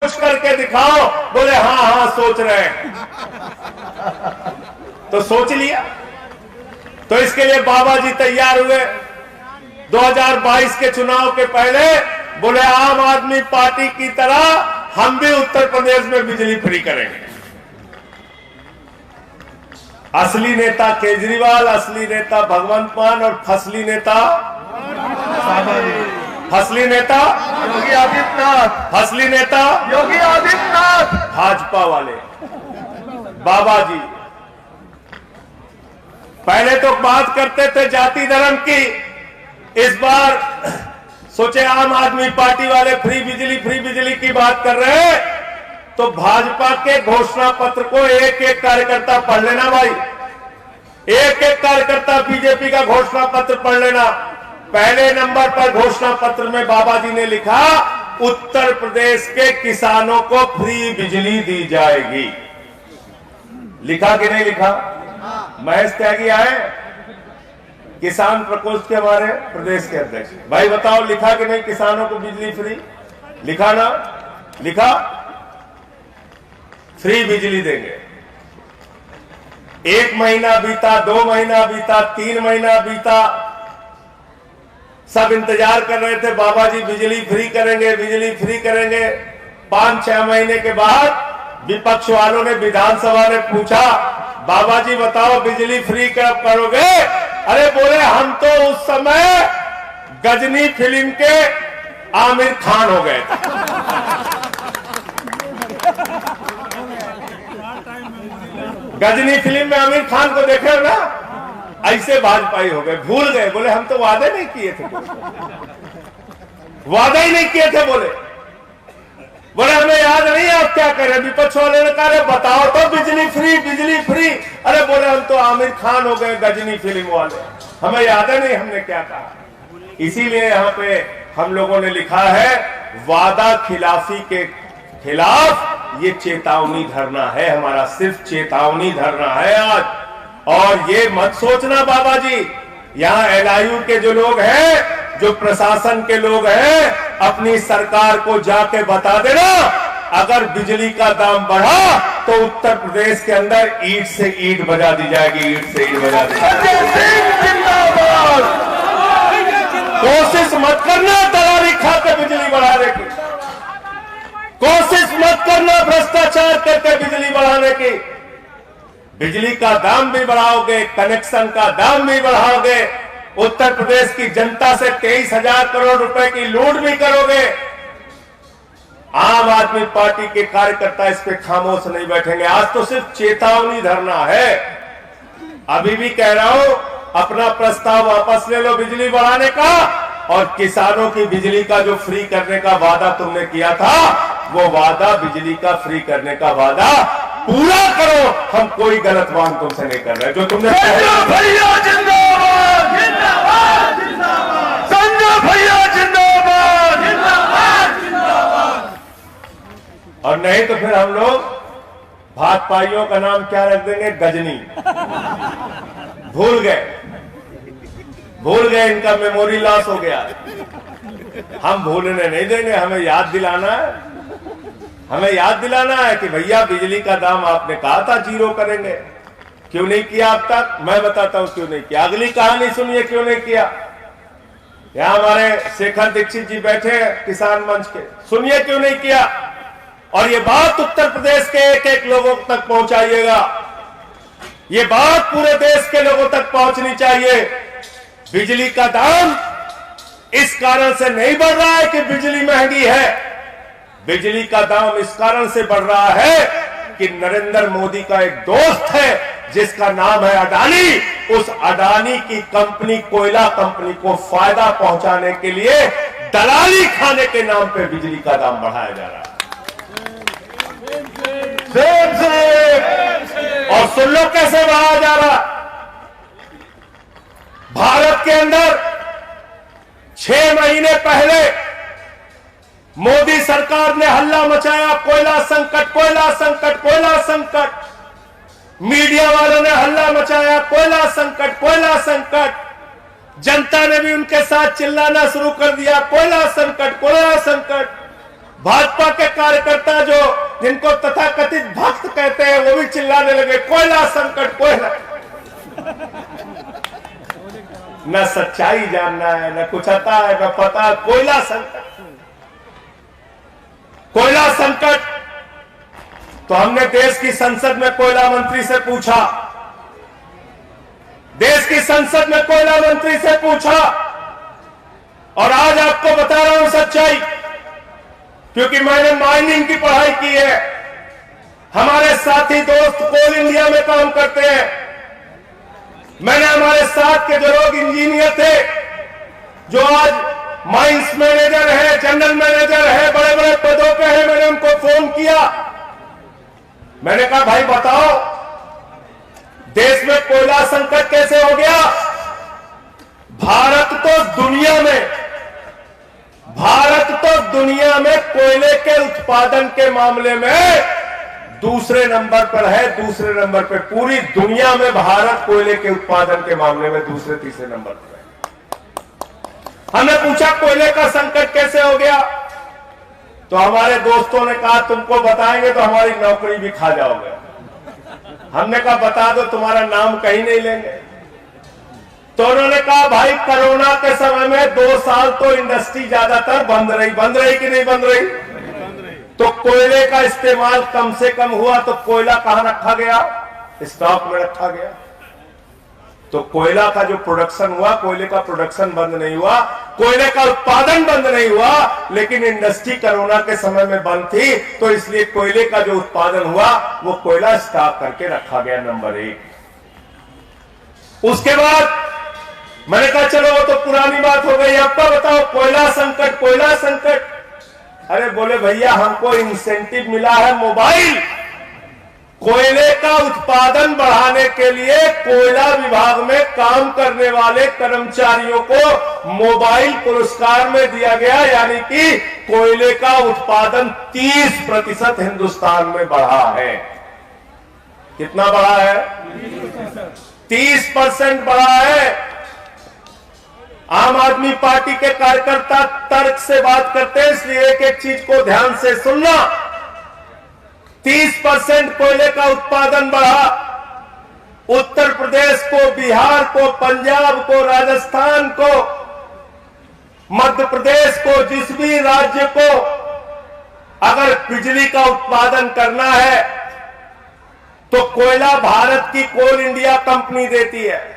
कुछ करके दिखाओ। बोले हाँ हाँ सोच रहे हैं। तो सोच लिया। तो इसके लिए बाबा जी तैयार हुए। 2022 के चुनाव के पहले बोले आम आदमी पार्टी की तरह हम भी उत्तर प्रदेश में बिजली फ्री करेंगे। असली नेता केजरीवाल, असली नेता भगवंत मान और फसली नेता योगी आदित्यनाथ, फसली नेता योगी आदित्यनाथ, भाजपा वाले बाबा जी। पहले तो बात करते थे जाति धर्म की, इस बार सोचे आम आदमी पार्टी वाले फ्री बिजली की बात कर रहे हैं। तो भाजपा के घोषणा पत्र को एक एक कार्यकर्ता पढ़ लेना भाई, एक एक कार्यकर्ता बीजेपी का घोषणा पत्र पढ़ लेना। पहले नंबर पर घोषणा पत्र में बाबा जी ने लिखा उत्तर प्रदेश के किसानों को फ्री बिजली दी जाएगी। लिखा कि नहीं लिखा? महेश त्यागी आए किसान प्रकोष्ठ के हमारे प्रदेश के अध्यक्ष, भाई बताओ लिखा कि नहीं किसानों को बिजली फ्री? लिखा ना? लिखा फ्री बिजली देंगे। 1 महीना बीता, 2 महीना बीता, 3 महीना बीता, सब इंतजार कर रहे थे बाबा जी बिजली फ्री करेंगे, बिजली फ्री करेंगे। 5-6 महीने के बाद विपक्ष वालों ने विधानसभा में पूछा बाबा जी बताओ बिजली फ्री कब करोगे? अरे बोले हम तो उस समय गजनी फिल्म के आमिर खान हो गए थे। गजनी फिल्म में आमिर खान को देखे हो ना, ऐसे भाजपाई हो गए, भूल गए। बोले हम तो वादे नहीं किए थे, वादा ही नहीं किए थे। बोले हमें याद नहीं आप क्या करें। विपक्ष वाले ने कहा बताओ तो बिजली फ्री, बिजली फ्री। अरे बोले हम तो आमिर खान हो गए गजनी फिल्म वाले, हमें याद है नहीं हमने क्या कहा। इसीलिए यहाँ पे हम लोगों ने लिखा है वादा खिलाफी के खिलाफ ये चेतावनी धरना है हमारा, सिर्फ चेतावनी धरना है आज। और ये मत सोचना बाबा जी, यहाँ LIU के जो लोग हैं, जो प्रशासन के लोग हैं, अपनी सरकार को जाके बता देना अगर बिजली का दाम बढ़ा तो उत्तर प्रदेश के अंदर ईंट से ईंट बजा दी जाएगी, ईंट से ईंट बजा दी जाएगी। कोशिश मत करना दलाली खाते बिजली बढ़ाने की, कोशिश मत करना भ्रष्टाचार करके बिजली बढ़ाने की। बिजली का दाम भी बढ़ाओगे, कनेक्शन का दाम भी बढ़ाओगे, उत्तर प्रदेश की जनता से 23,000 करोड़ रुपए की लूट भी करोगे। आम आदमी पार्टी के कार्यकर्ता इस पे खामोश नहीं बैठेंगे। आज तो सिर्फ चेतावनी धरना है। अभी भी कह रहा हूं अपना प्रस्ताव वापस ले लो बिजली बढ़ाने का, और किसानों की बिजली का जो फ्री करने का वादा तुमने किया था वो वादा, बिजली का फ्री करने का वादा पूरा करो। हम कोई गलत मांग तुमसे नहीं कर रहे। जो तुमने भैया जिंदाबाद, जिंदाबाद, जिंदाबाद, संजय भैया जिंदाबाद, जिंदाबाद, जिंदाबाद। और नहीं तो फिर हम लोग भाजपाइयों का नाम क्या रख देंगे? गजनी। भूल गए, इनका मेमोरी लॉस हो गया। हम भूलने नहीं देंगे, हमें याद दिलाना है, हमें याद दिलाना है कि भैया बिजली का दाम आपने कहा था 0 करेंगे, क्यों नहीं किया अब तक? मैं बताता हूं क्यों नहीं किया। अगली कहानी सुनिए क्यों नहीं किया। यहां हमारे शेखर दीक्षित जी बैठे हैं किसान मंच के, सुनिए क्यों नहीं किया। और ये बात उत्तर प्रदेश के एक एक लोगों तक पहुंचाइएगा, ये बात पूरे देश के लोगों तक पहुंचनी चाहिए। बिजली का दाम इस कारण से नहीं बढ़ रहा है कि बिजली महंगी है, बिजली का दाम इस कारण से बढ़ रहा है कि नरेंद्र मोदी का एक दोस्त है जिसका नाम है अडानी। उस अडानी की कंपनी, कोयला कंपनी को फायदा पहुंचाने के लिए दलाली खाने के नाम पे बिजली का दाम बढ़ाया जा रहा है। और सुन लो कैसे बढ़ाया जा रहा। भारत के अंदर 6 महीने पहले मोदी सरकार ने हल्ला मचाया, कोयला संकट, कोयला संकट, कोयला संकट। मीडिया वालों ने हल्ला मचाया, कोयला संकट, कोयला संकट। जनता ने भी उनके साथ चिल्लाना शुरू कर दिया, कोयला संकट, कोयला संकट। भाजपा के कार्यकर्ता जो जिनको तथाकथित भक्त कहते हैं वो भी चिल्लाने लगे कोयला संकट, कोयला। न सच्चाई जानना है, न कुछ आता है, न पता। कोयला संकट, कोयला संकट। तो हमने देश की संसद में कोयला मंत्री से पूछा, देश की संसद में कोयला मंत्री से पूछा, और आज आपको बता रहा हूं सच्चाई, क्योंकि मैंने माइनिंग की पढ़ाई की है। हमारे साथी दोस्त कोल इंडिया में काम करते हैं। मैंने हमारे साथ के जो लोग इंजीनियर थे, जो आज माइंस मैनेजर है, जनरल मैनेजर है, बड़े बड़े पदों पे हैं, मैंने उनको फोन किया। मैंने कहा भाई बताओ, देश में कोयला संकट कैसे हो गया? भारत तो दुनिया में कोयले के उत्पादन के मामले में दूसरे नंबर पर है, दूसरे नंबर पे। पूरी दुनिया में भारत कोयले के उत्पादन के मामले में दूसरे तीसरे नंबर पर है। हमने पूछा कोयले का संकट कैसे हो गया, तो हमारे दोस्तों ने कहा तुमको बताएंगे तो हमारी नौकरी भी खा जाओगे। हमने कहा बता दो, तुम्हारा नाम कहीं नहीं लेंगे। तो उन्होंने कहा भाई कोरोना के समय में 2 साल तो इंडस्ट्री ज्यादातर बंद रही कि नहीं बंद रही? तो कोयले का इस्तेमाल कम से कम हुआ, तो कोयला कहां रखा गया? स्टॉक में रखा गया। तो कोयला का जो प्रोडक्शन हुआ, कोयले का प्रोडक्शन बंद नहीं हुआ, कोयले का उत्पादन बंद नहीं हुआ, लेकिन इंडस्ट्री कोरोना के समय में बंद थी, तो इसलिए कोयले का जो उत्पादन हुआ वो कोयला स्टॉक करके रखा गया, नंबर 1। उसके बाद मैंने कहा चलो वो तो पुरानी बात हो गई, अब का बताओ कोयला संकट, कोयला संकट। अरे बोले भैया हमको इंसेंटिव मिला है मोबाइल। कोयले का उत्पादन बढ़ाने के लिए कोयला विभाग में काम करने वाले कर्मचारियों को मोबाइल पुरस्कार में दिया गया, यानी कि कोयले का उत्पादन 30% हिंदुस्तान में बढ़ा है। कितना बढ़ा है? 30% बढ़ा है। आम आदमी पार्टी के कार्यकर्ता तर्क से बात करते हैं, इसलिए एक एक चीज को ध्यान से सुनना। 30% कोयले का उत्पादन बढ़ा। उत्तर प्रदेश को, बिहार को, पंजाब को, राजस्थान को, मध्य प्रदेश को, जिस भी राज्य को अगर बिजली का उत्पादन करना है तो कोयला भारत की कोल इंडिया कंपनी देती है।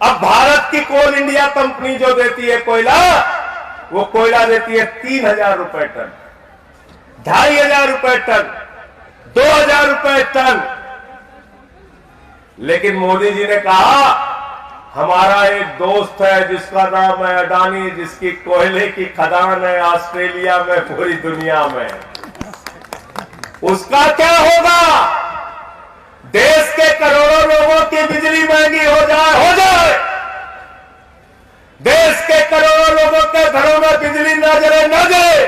अब भारत की कोल इंडिया कंपनी जो देती है कोयला, वो कोयला देती है 3000 रुपए टन, 2500 रुपए टन, 2000 रुपए टन। लेकिन मोदी जी ने कहा हमारा एक दोस्त है जिसका नाम है अडानी, जिसकी कोयले की खदान है ऑस्ट्रेलिया में, पूरी दुनिया में। उसका क्या होगा? देश के करोड़ों लोगों की बिजली महंगी हो जाए। देश के करोड़ों लोगों के घरों में बिजली न जले।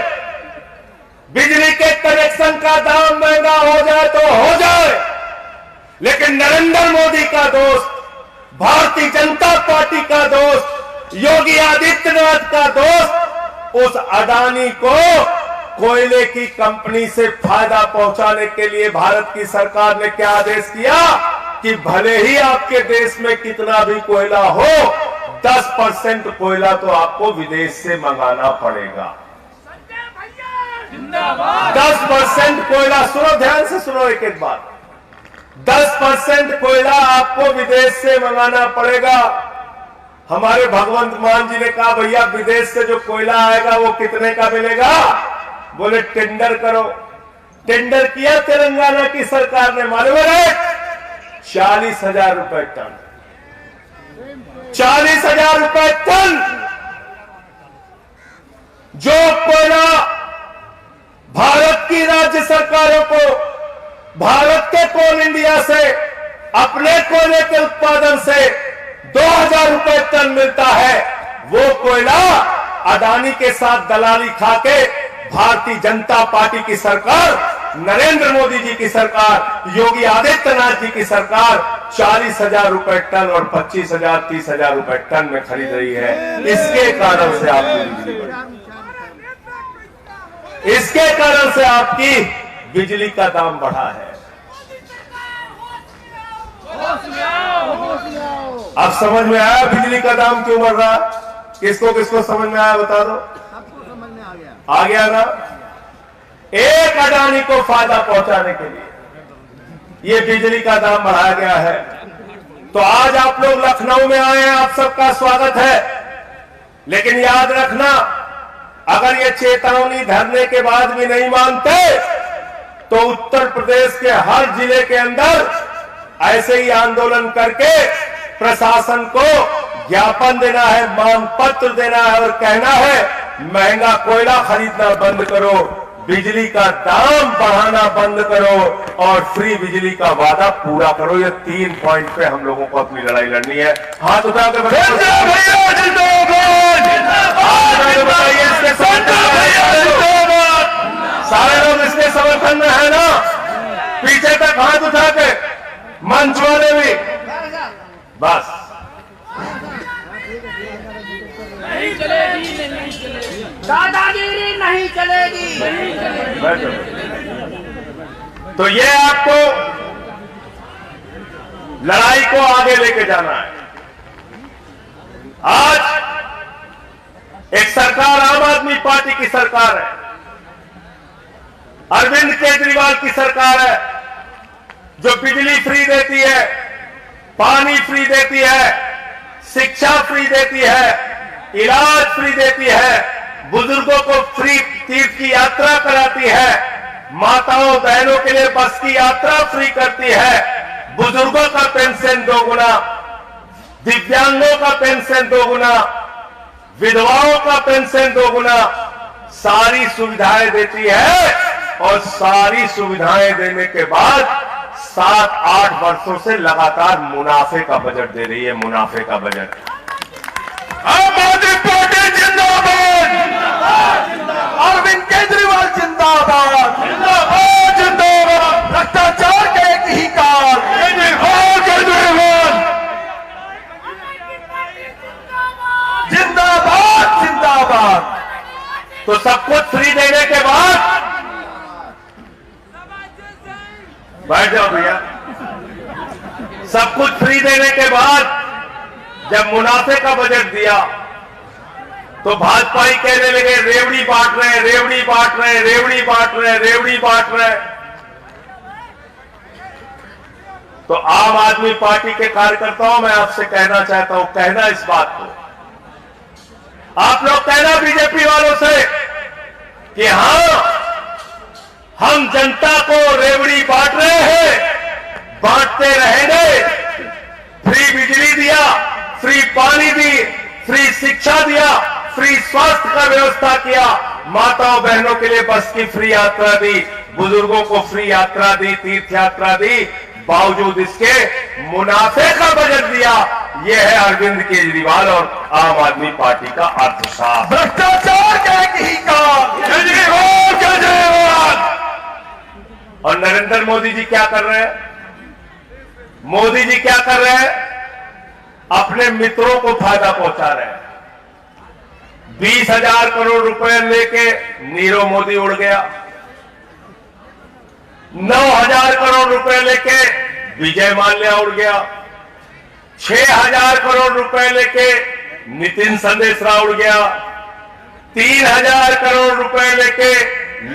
बिजली के कनेक्शन का दाम महंगा हो जाए तो हो जाए, लेकिन नरेंद्र मोदी का दोस्त, भारतीय जनता पार्टी का दोस्त, योगी आदित्यनाथ का दोस्त, उस अडानी को कोयले की कंपनी से फायदा पहुंचाने के लिए भारत की सरकार ने क्या आदेश किया कि भले ही आपके देश में कितना भी कोयला हो, 10% कोयला तो आपको विदेश से मंगाना पड़ेगा। 10% कोयला, सुनो ध्यान से सुनो एक एक बात, 10% कोयला आपको विदेश से मंगाना पड़ेगा। हमारे भगवंत मान जी ने कहा भैया विदेश से जो कोयला आएगा वो कितने का मिलेगा? बोले टेंडर करो। टेंडर किया तेलंगाना की सरकार ने, मालूम है 40,000 रुपए टन, 40,000 रुपए टन। जो कोयला भारत की राज्य सरकारों को भारत के कोल इंडिया से अपने कोयले के उत्पादन से 2000 रुपए टन मिलता है, वो कोयला अडानी के साथ दलाली खाके भारतीय जनता पार्टी की सरकार, नरेंद्र मोदी जी की सरकार, योगी आदित्यनाथ जी की सरकार 40,000 रुपए टन और 25,000 30,000 रुपए टन में खरीद रही है। इसके कारण से आपको बिजली बढ़ी। इसके कारण से आपकी बिजली का दाम बढ़ा है। अब समझ में आया बिजली का दाम क्यों बढ़ रहा? किसको किसको समझ में आया बता दो। आ गया ना? एक अडानी को फायदा पहुंचाने के लिए ये बिजली का दाम बढ़ाया गया है। तो आज आप लोग लखनऊ में आए हैं, आप सबका स्वागत है। लेकिन याद रखना, अगर ये चेतावनी धरने के बाद भी नहीं मानते तो उत्तर प्रदेश के हर जिले के अंदर ऐसे ही आंदोलन करके प्रशासन को ज्ञापन देना है, मांग पत्र देना है और कहना है महंगा कोयला खरीदना बंद करो, बिजली का दाम बढ़ाना बंद करो और फ्री बिजली का वादा पूरा करो। ये 3 पॉइंट पे हम लोगों को अपनी लड़ाई लड़नी है। हाथ उठा के बताइए इसके सारे लोग इसके समर्थन में है ना? पीछे तक हाथ उठा के, मंच वाले भी। बस नहीं चलेगी, दादागिरी नहीं चलेगी। तो ये आपको लड़ाई को आगे लेके जाना है। आज एक सरकार आम आदमी पार्टी की सरकार है, अरविंद केजरीवाल की सरकार है, जो बिजली फ्री देती है, पानी फ्री देती है, शिक्षा फ्री देती है, इलाज फ्री देती है, बुजुर्गों को फ्री तीर्थ की यात्रा कराती है, माताओं बहनों के लिए बस की यात्रा फ्री करती है, बुजुर्गों का पेंशन 2 गुना, दिव्यांगों का पेंशन 2 गुना, विधवाओं का पेंशन 2 गुना, सारी सुविधाएं देती है। और सारी सुविधाएं देने के बाद 7-8 वर्षों से लगातार मुनाफे का बजट दे रही है, मुनाफे का बजट। आम आदमी पार्टी जिंदाबाद, अरविंद केजरीवाल जिंदाबाद, जिंदाबाद जिंदाबाद, भ्रष्टाचार का एक ही काल, केजरीवाल जिंदाबाद जिंदाबाद। तो सब कुछ फ्री देने के बाद, बैठ जाओ भैया, सब कुछ फ्री देने के बाद जब मुनाफे का बजट दिया तो भाजपा ही कहने लगे रेवड़ी बांट रहे, रेवड़ी बांट रहे, रेवड़ी बांट रहे, रेवड़ी बांट रहे। तो आम आदमी पार्टी के कार्यकर्ताओं, मैं आपसे कहना चाहता हूं, कहना इस बात को, आप लोग कहना बीजेपी वालों से कि हाँ, हम जनता को रेवड़ी बांट रहे हैं, बांटते रहेंगे। फ्री बिजली दिया, फ्री पानी दी, फ्री शिक्षा दिया, फ्री स्वास्थ्य का व्यवस्था किया, माताओं बहनों के लिए बस की फ्री यात्रा दी, बुजुर्गों को फ्री यात्रा दी, तीर्थ यात्रा दी, बावजूद इसके मुनाफे का बजट दिया। यह है अरविंद केजरीवाल और आम आदमी पार्टी का अर्थशास्त्र। भ्रष्टाचार का एक ही काल, केजरीवाल केजरीवाल। और नरेंद्र मोदी जी क्या कर रहे हैं? मोदी जी क्या कर रहे हैं? अपने मित्रों को फायदा पहुंचा रहे हैं। 20,000 करोड़ रुपए लेके नीरव मोदी उड़ गया, 9,000 करोड़ रुपए लेके विजय माल्या उड़ गया, 6,000 करोड़ रुपए लेके नितिन संदेशरा उड़ गया, 3,000 करोड़ रुपए लेके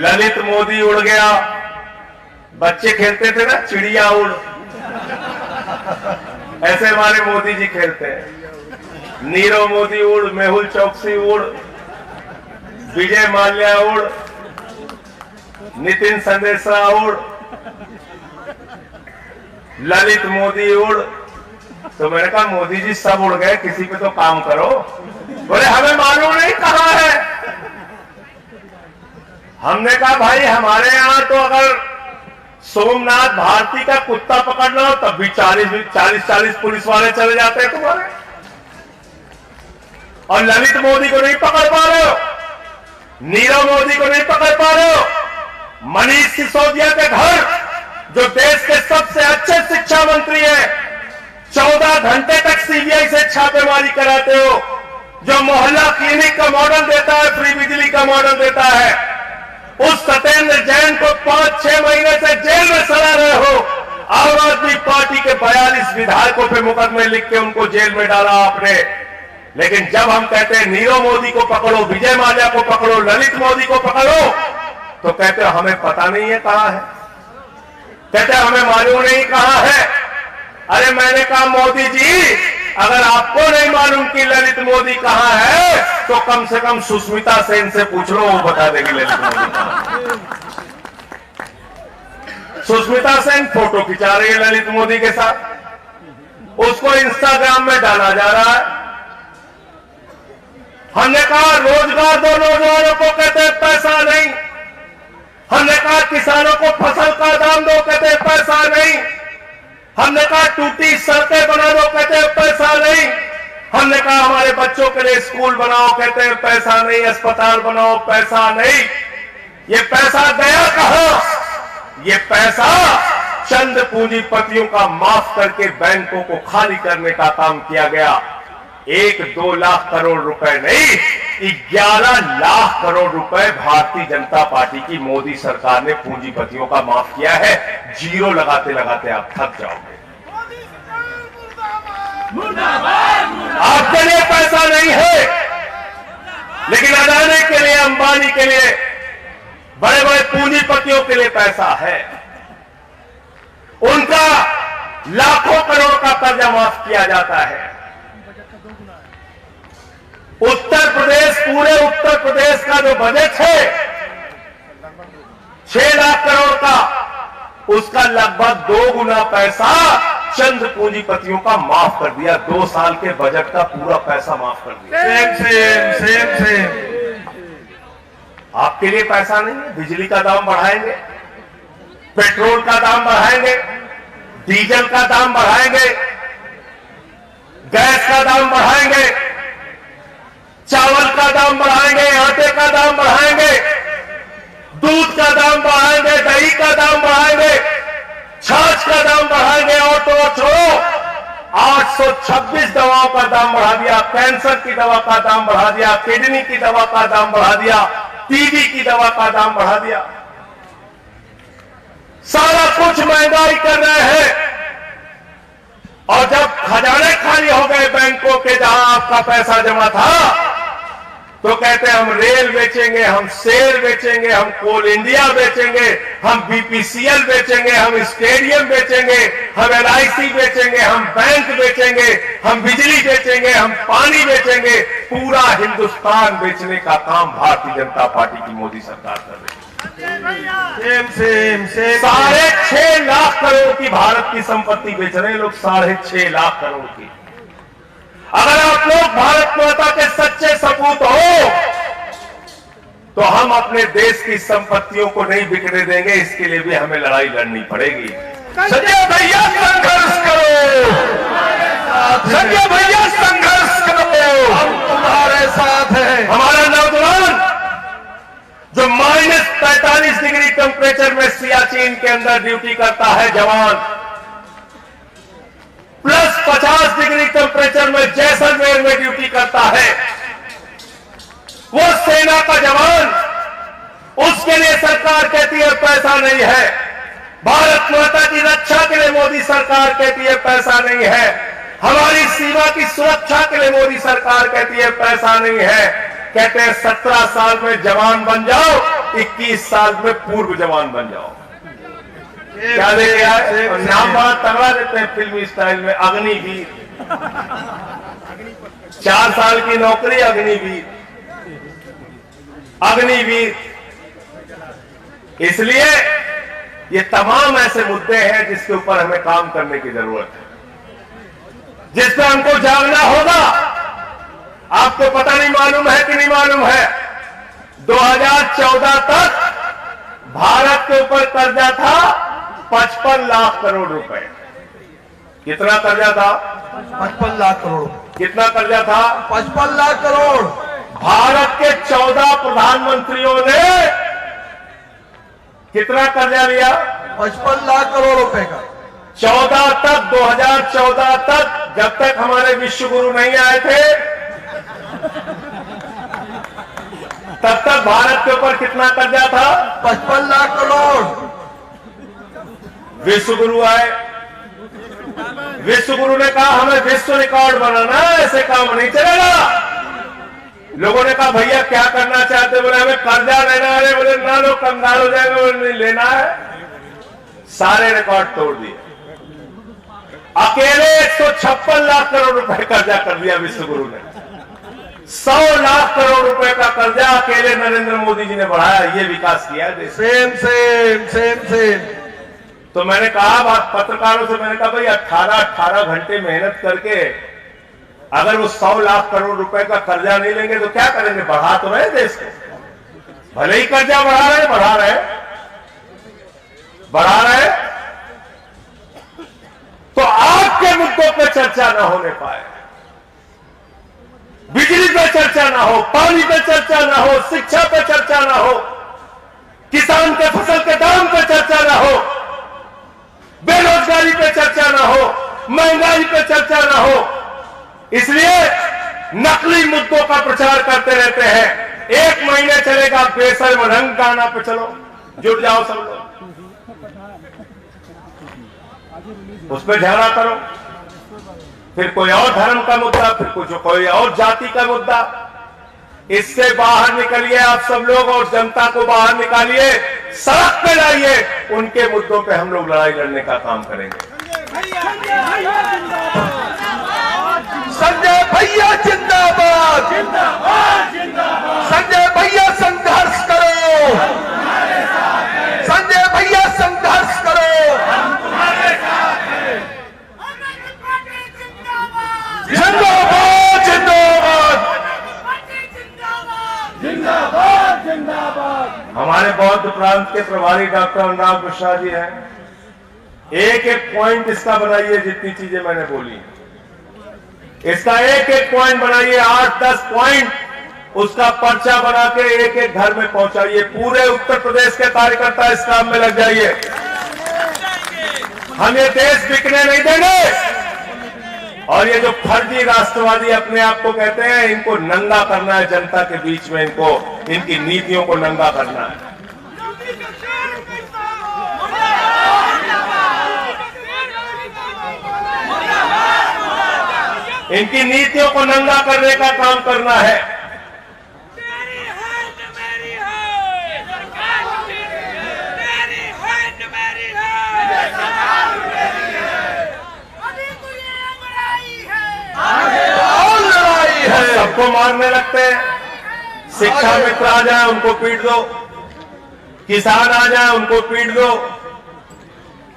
ललित मोदी उड़ गया। बच्चे खेलते थे ना चिड़िया उड़, ऐसे हमारे मोदी जी खेलते हैं। नीरव मोदी उड़, मेहुल चौकसी उड़, विजय माल्या उड़, नितिन संदेशरा उड़, ललित मोदी उड़। तो मैंने कहा मोदी जी सब उड़ गए, किसी पे तो काम करो। बोले हमें मालूम नहीं कहां है। हमने कहा भाई हमारे यहां तो अगर सोमनाथ भारती का कुत्ता पकड़ना हो तब भी 40 पुलिस वाले चले जाते हैं तुम्हारे, और ललित मोदी को नहीं पकड़ पा रहे हो, नीरव मोदी को नहीं पकड़ पा रहे हो, मनीष सिसोदिया के घर, जो देश के सबसे अच्छे शिक्षा मंत्री है, 14 घंटे तक सीबीआई से छापेमारी कराते हो, जो मोहल्ला क्लिनिक का मॉडल देता है, फ्री बिजली का मॉडल देता है, उस सत्येंद्र जैन को 5-6 महीने से जेल में सड़ा रहे हो। आम आदमी पार्टी के 42 विधायकों पे मुकदमे लिख के उनको जेल में डाला आपने। लेकिन जब हम कहते हैं नीरव मोदी को पकड़ो, विजय माल्या को पकड़ो, ललित मोदी को पकड़ो, तो कहते हैं हमें पता नहीं है कहां है, कहते हैं हमें मालूम नहीं कहां है। अरे मैंने कहा मोदी जी, अगर आपको नहीं मालूम कि ललित मोदी कहां है तो कम से कम सुष्मिता सेन से पूछ लो, वो बता देगी ललित मोदी कहां। सुष्मिता सेन फोटो खिंचा रही है ललित मोदी के साथ, उसको इंस्टाग्राम में डाला जा रहा है। हमने कहा रोजगार दो नौजवानों को, कहते पैसा नहीं। हमने कहा किसानों को फसल का दाम दो, कहते पैसा नहीं। हमने कहा टूटी सड़कें बना दो, कहते पैसा नहीं। हमने कहा हमारे बच्चों के लिए स्कूल बनाओ, कहते हैं पैसा नहीं। अस्पताल बनाओ, पैसा नहीं। ये पैसा गया कहां? ये पैसा चंद पूंजीपतियों का माफ करके बैंकों को खाली करने का काम किया गया। 1-2 लाख करोड़ रुपए नहीं, 11 लाख करोड़ रुपए भारतीय जनता पार्टी की मोदी सरकार ने पूंजीपतियों का माफ किया है। जीरो लगाते लगाते आप थक जाओगे। आपके लिए पैसा नहीं है, लेकिन अडानी के लिए, अंबानी के लिए, बड़े बड़े पूंजीपतियों के लिए पैसा है। उनका लाखों करोड़ का कर्जा माफ किया जाता है। उत्तर प्रदेश, पूरे उत्तर प्रदेश का जो बजट है 6 लाख करोड़ का, उसका लगभग 2 गुना पैसा चंद पूंजीपतियों का माफ कर दिया। 2 साल के बजट का पूरा पैसा माफ कर दिया। सेम। आपके लिए पैसा नहीं है। बिजली का दाम बढ़ाएंगे, पेट्रोल का दाम बढ़ाएंगे, डीजल का दाम बढ़ाएंगे, गैस का दाम बढ़ाएंगे, चावल का दाम बढ़ाएंगे, आटे का दाम बढ़ाएंगे, दूध का दाम बढ़ाएंगे, दही का दाम बढ़ाएंगे, छाछ का दाम बढ़ाएंगे। और तो छोड़ो, 826 दवाओं का दाम बढ़ा दिया, कैंसर की दवा का दाम बढ़ा दिया, किडनी की दवा का दाम बढ़ा दिया, टीबी की दवा का दाम बढ़ा दिया। सारा कुछ महंगाई कर रहे हैं। और जब खजाने खाली हो गए बैंकों के, जहां आपका पैसा जमा था, तो कहते हैं हम रेल बेचेंगे, हम शेयर बेचेंगे, हम कोल इंडिया बेचेंगे, हम बीपीसीएल बेचेंगे, हम स्टेडियम बेचेंगे, हम एलआईसी बेचेंगे, हम बैंक बेचेंगे, हम बिजली बेचेंगे, हम पानी बेचेंगे। पूरा हिंदुस्तान बेचने का काम भारतीय जनता पार्टी की मोदी सरकार कर रही है। सेम 6.5 लाख करोड़ की भारत की संपत्ति बेच रहे हैं लोग, 6.5 लाख करोड़ की। अगर आप लोग भारत माता के सच्चे सपूत हो तो हम अपने देश की संपत्तियों को नहीं बिकने देंगे। इसके लिए भी हमें लड़ाई लड़नी पड़ेगी। संजय भैया संघर्ष करो, संजय भैया संघर्ष करो, हम तुम्हारे साथ हैं। हमारा नौजवान जो -45 डिग्री टेम्परेचर में सियाचिन के अंदर ड्यूटी करता है, जवान +50 डिग्री टेम्परेचर में जैसलमेर में ड्यूटी करता है, वो सेना का जवान, उसके लिए सरकार कहती है पैसा नहीं है। भारत माता की रक्षा के लिए मोदी सरकार कहती है पैसा नहीं है। हमारी सीमा की सुरक्षा के लिए मोदी सरकार कहती है पैसा नहीं है। कहते हैं 17 साल में जवान बन जाओ, 21 साल में पूर्व जवान बन जाओ। क्या लेके आए? नाम बड़ा तगड़ा देते हैं फिल्मी स्टाइल में, अग्निवीर। 4 साल की नौकरी, अग्निवीर। इसलिए ये तमाम ऐसे मुद्दे हैं जिसके ऊपर हमें काम करने की जरूरत है, जिस पर हमको जागना होगा। आपको पता नहीं मालूम है कि नहीं मालूम है, 2014 तक भारत के ऊपर कर्जा था 55 लाख करोड़ रुपए। कितना कर्जा था? 55 लाख करोड़। कितना कर्जा था? 55 लाख करोड़। भारत के 14 प्रधानमंत्रियों ने कितना कर्जा लिया? 55 लाख करोड़ रुपए का। 2014 तक, जब तक हमारे विश्व गुरु नहीं आए थे, तब तक भारत के ऊपर कितना कर्जा था? 55 लाख करोड़। विश्व गुरु आए, विश्व गुरु ने कहा हमें विश्व रिकॉर्ड बनाना है, ऐसे काम नहीं चलेगा। लोगों ने कहा भैया क्या करना चाहते? बोले हमें कर्जा लेना है। बोले ना, लोग कंगाल हो जाएंगे। बोले नहीं लेना है। सारे रिकॉर्ड तोड़ दिए। अकेले 156 लाख करोड़ रुपए कर्जा कर दिया विश्व गुरु ने। 100 लाख करोड़ रुपए का कर्जा अकेले नरेंद्र मोदी जी ने बढ़ाया। ये विकास किया देश। Same same same same. तो मैंने कहा बात पत्रकारों से, मैंने कहा भाई 18 घंटे मेहनत करके अगर वो 100 लाख करोड़ रुपए का कर्जा नहीं लेंगे तो क्या करेंगे? बढ़ा तो रहे देश को, भले ही कर्जा बढ़ा रहे। तो आपके मुद्दों पे चर्चा ना होने पाए, बिजली पे चर्चा ना हो, पानी पे चर्चा ना हो, शिक्षा पे चर्चा ना हो, किसान के फसल के दाम पे चर्चा ना हो, बेरोजगारी पे चर्चा ना हो, महंगाई पे चर्चा ना हो, इसलिए नकली मुद्दों का प्रचार करते रहते हैं। 1 महीने चलेगा बेशर्म रंग गाना पे चलो, जुट जाओ सब लोग, उस पर झगड़ा करो, फिर कोई और धर्म का मुद्दा, फिर कोई और जाति का मुद्दा। इससे बाहर निकलिए आप सब लोग और जनता को बाहर निकालिए, सड़क पे लाइए, उनके मुद्दों पे हम लोग लड़ाई लड़ने का काम करेंगे। संजय भैया जिंदाबाद, संजय भैया संघर्ष करो, संजय भैया संघर्ष करो। जिंदाबाद जिंदाबाद जिंदाबाद। हमारे बौद्ध प्रांत के प्रभारी डॉक्टर अनुराग मिश्रा जी हैं। एक एक पॉइंट इसका बनाइए, जितनी चीजें मैंने बोली इसका एक एक पॉइंट बनाइए, 8-10 पॉइंट, उसका पर्चा बना के एक एक घर में पहुंचाइए। पूरे उत्तर प्रदेश के कार्यकर्ता इस काम में लग जाइए। हम ये देश बिकने नहीं देंगे। और ये जो फर्जी राष्ट्रवादी अपने आप को कहते हैं, इनको नंगा करना है जनता के बीच में, इनको इनकी नीतियों को नंगा करना है। इनकी नीतियों को नंगा करने का काम करना है। सबको मारने लगते हैं। शिक्षा मित्र आ जाए उनको पीट दो, किसान आ जाए उनको पीट दो,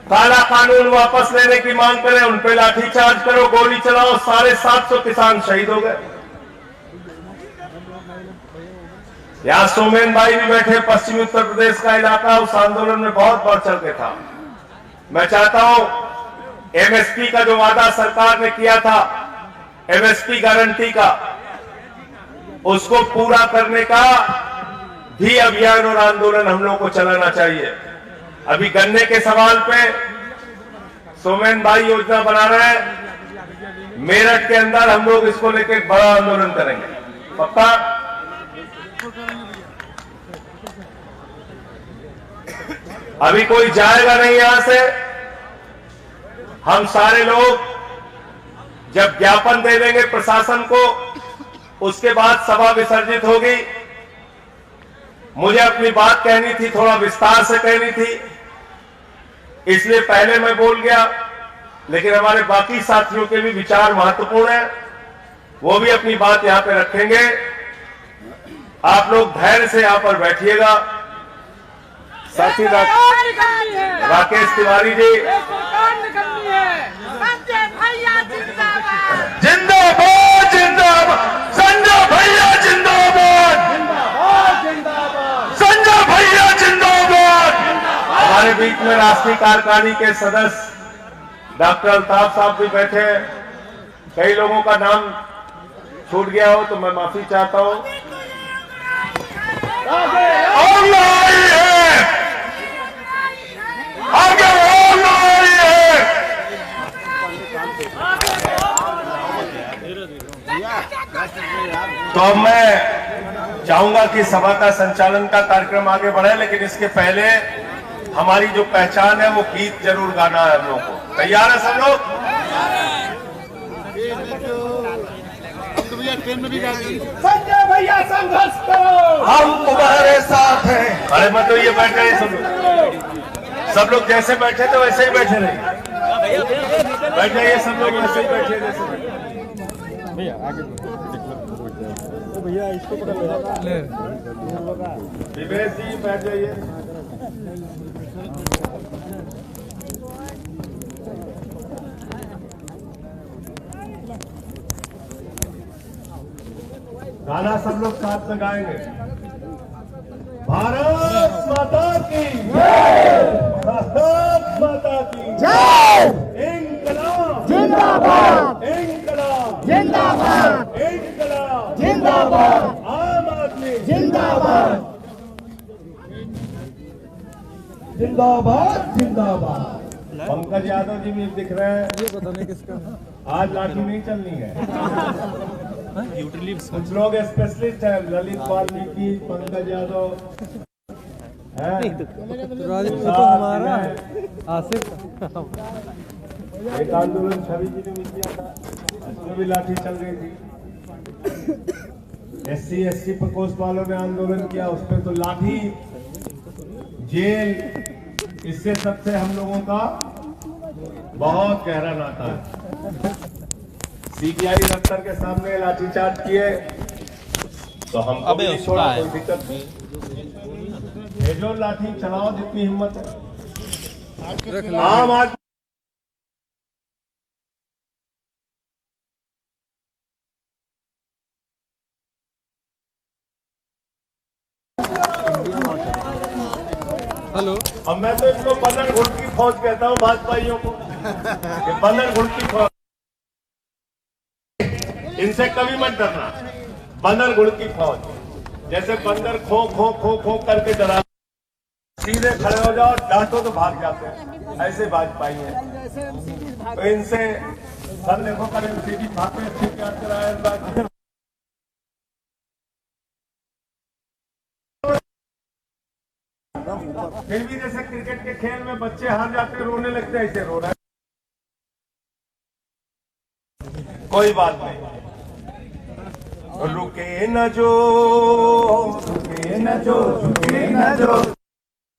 काला कानून वापस लेने की मांग करें उन पे लाठीचार्ज करो, गोली चलाओ। 750 किसान शहीद हो गए। यहां सोमेन भाई भी बैठे, पश्चिमी उत्तर प्रदेश का इलाका, उस आंदोलन में बहुत बढ़ चढ़ के था। मैं चाहता हूं एमएसपी का जो वादा सरकार ने किया था, एमएसपी गारंटी का, उसको पूरा करने का भी अभियान और आंदोलन हम लोग को चलाना चाहिए। अभी गन्ने के सवाल पे सोमेन भाई योजना बना रहे हैं। मेरठ के अंदर हम लोग इसको लेकर एक बड़ा आंदोलन करेंगे, पक्का। अभी कोई जाएगा नहीं यहां से। हम सारे लोग जब ज्ञापन दे देंगे प्रशासन को, उसके बाद सभा विसर्जित होगी। मुझे अपनी बात कहनी थी, थोड़ा विस्तार से कहनी थी, इसलिए पहले मैं बोल गया, लेकिन हमारे बाकी साथियों के भी विचार महत्वपूर्ण हैं, वो भी अपनी बात यहां पे रखेंगे। आप लोग धैर्य से यहां पर बैठिएगा। साथी राकेश तिवारी जी, जिंदाबाद जिंदाबाद, संजय भैया जिंदाबाद, संजय भैया जिंदाबाद। हमारे बीच में राष्ट्रीय कार्यकारिणी के सदस्य डॉक्टर अल्ताफ साहब भी बैठे हैं। कई लोगों का नाम छूट गया हो तो मैं माफी चाहता हूं। आगे तो मैं चाहूंगा कि सभा का संचालन का कार्यक्रम आगे बढ़े, लेकिन इसके पहले हमारी जो पहचान है वो गीत जरूर गाना है हम लोग को। तैयार है सब लोग? संजय भैया संघर्ष करो, हम तुम्हारे साथ हैं। अरे मत तो ये बैठ गए सब लोग जैसे बैठे थे वैसे ही बैठे रहे। बैठ जाइए सब लोग वैसे ही बैठे जैसे बैठे। भैया इसको पकड़ ले। विवेक जी बैठ जाइए। गाना सब लोग साथ में गाएंगे। भारत माता की जय, भारत माता की जय, इंकलाब जिंदाबाद, इंकलाब जिंदाबाद, इंकलाब जिंदाबाद, आम आदमी जिंदाबाद, जिंदाबाद, जिंदाबाद। पंकज यादव जी भी दिख रहे हैं। ये पता नहीं किसका। आज लाठी नहीं चलनी है। कुछ लोग स्पेशलिस्ट हैं, ललित वाल्मीकि, पंकज यादव है, राजू तो हमारा आसिफ। एक आंदोलन छवि जी ने भी किया था, उसमें भी लाठी चल गई थी। SC/ST प्रकोष्ठ वालों ने आंदोलन किया, उस पर तो लाठी, जेल, इससे सबसे हम लोगों का बहुत गहरा नाता है। CBI दफ्तर के सामने लाठीचार्ज किए तो हम अबे छोड़ा, कोई दिक्कत नहीं। ये जो लाठी चलाओ जितनी हिम्मत है। आम आदमी हेलो। अब मैं तो इसको बंधन घुड़ की फौज कहता हूँ, भाजपाइयों को, ये बंधन घुड़ की फौज। इनसे कभी मत डरना। बंदर गुड़ की फौज, जैसे बंदर खो खो खो खो करके डरा, सीधे खड़े हो जाओ, डांटो तो भाग जाते हैं, ऐसे भाजपाई हैं। तो इनसे सर देखो करें सीधी भागते अच्छी प्यार कराया। फिर भी जैसे क्रिकेट के खेल में बच्चे हार जाते रोने लगते हैं, ऐसे रो रहे हैं। कोई बात नहीं, रुके न जो, रुके न जो, रुके न जो,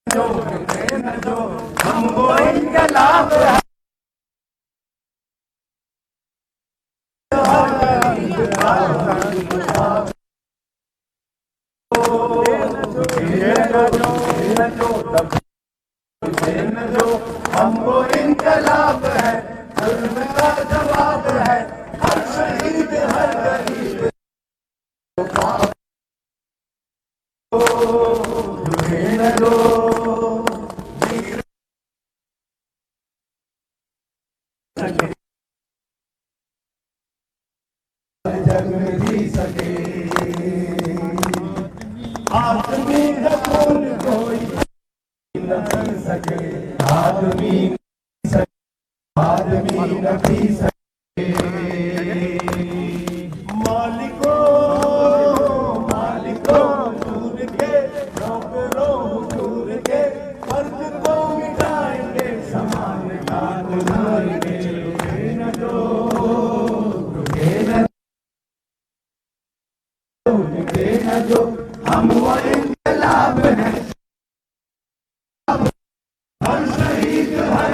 रुके न जो, हमको इनकलाब है। हमको इनकलाब है, जुल्म का जवाब है, हर शहीद हर गरीब जग में जी सके। आदमी का खून कोई न पी सके, आदमी न पी सके। मालिको मालिको दूर के नौकरों दूर के, फर्ज को मिटाएंगे, समान का बुलाएंगे। रुके न जो, रुके न जो, हम वो इनकलाब है, हर शहीद हर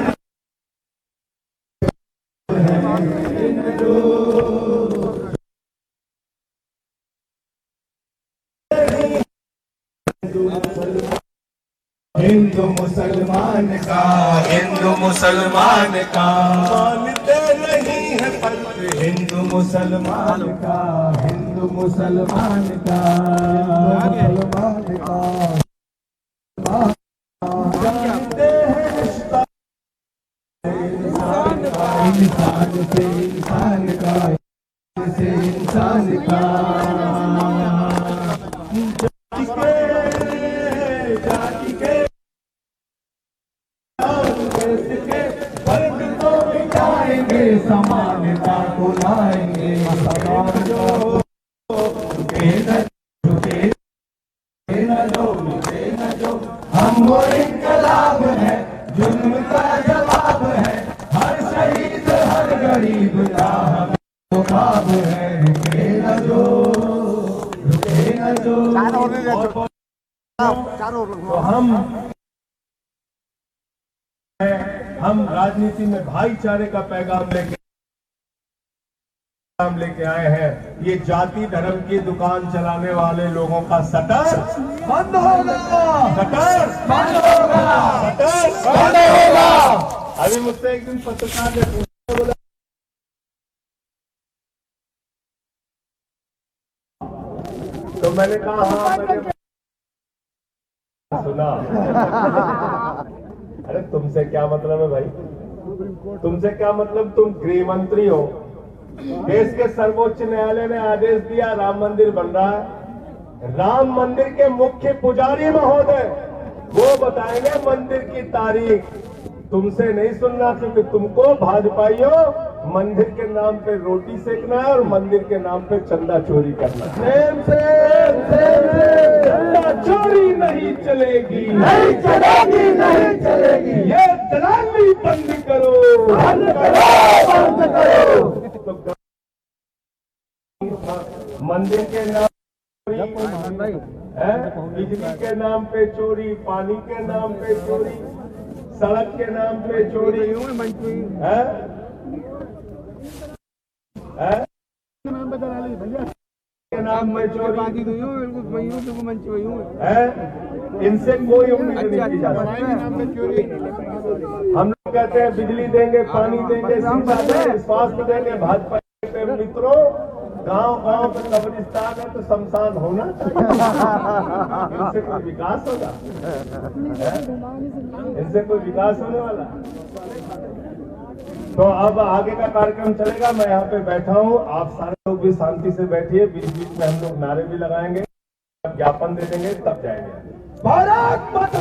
हिंदू मुसलमान का, हिंदू मुसलमान का मानते नहीं है फर्क, हिंदू मुसलमान का, हिंदू मुसलमान का, मुसलमान का जानते हैं रिश्ता इंसान का, इंसान से इंसान का, से इंसान का। जाति के फर्क को मिटाएंगे, समानता को लाएंगे। हम राजनीति में भाईचारे का पैगाम लेके आए हैं। ये जाति धर्म की दुकान चलाने वाले लोगों का सटर बंद होगा, सटर बंद होगा, सटर बंद होगा। अभी मुझसे एक दिन पत्रकार ने पूछा, बोला तो मैंने कहा हाँ, मैंने सुना। अरे तुमसे क्या मतलब है भाई, तुमसे क्या मतलब? तुम गृह मंत्री हो, देश के सर्वोच्च न्यायालय ने आदेश दिया राम मंदिर बन रहा है, राम मंदिर के मुख्य पुजारी महोदय वो बताएंगे मंदिर की तारीख। तुमसे नहीं सुनना, क्योंकि तुमको भाजपाइयों मंदिर के नाम पे रोटी सेकना है और मंदिर के नाम पे चंदा चोरी करना है। चंदा चोरी नहीं चलेगी, नहीं चलेगी, नहीं चलेगी। ये दलाली बंद करो, बंद करो, बंद करो। तो मंदिर के नाम बिजली के नाम पे चोरी, पानी के नाम पे चोरी, सड़क के नाम पे चोरी है, के नाम में चोरी है। इनसे कोई उम्मीद नहीं की जा सकती। हम लोग कहते हैं बिजली देंगे, पानी देंगे, शिक्षा देंगे, स्वास्थ्य देंगे। भाजपा के मित्रों, गांव-गांव पे कब्रिस्तान है तो शमशान होना चाहिए। इनसे कोई विकास होगा? इनसे कोई विकास होने वाला? तो अब आगे का कार्यक्रम चलेगा। मैं यहाँ पे बैठा हूँ, आप सारे लोग भी शांति से बैठिए। बीच बीच में हम लोग नारे भी लगाएंगे, ज्ञापन दे देंगे, तब जाएंगे। भारत माता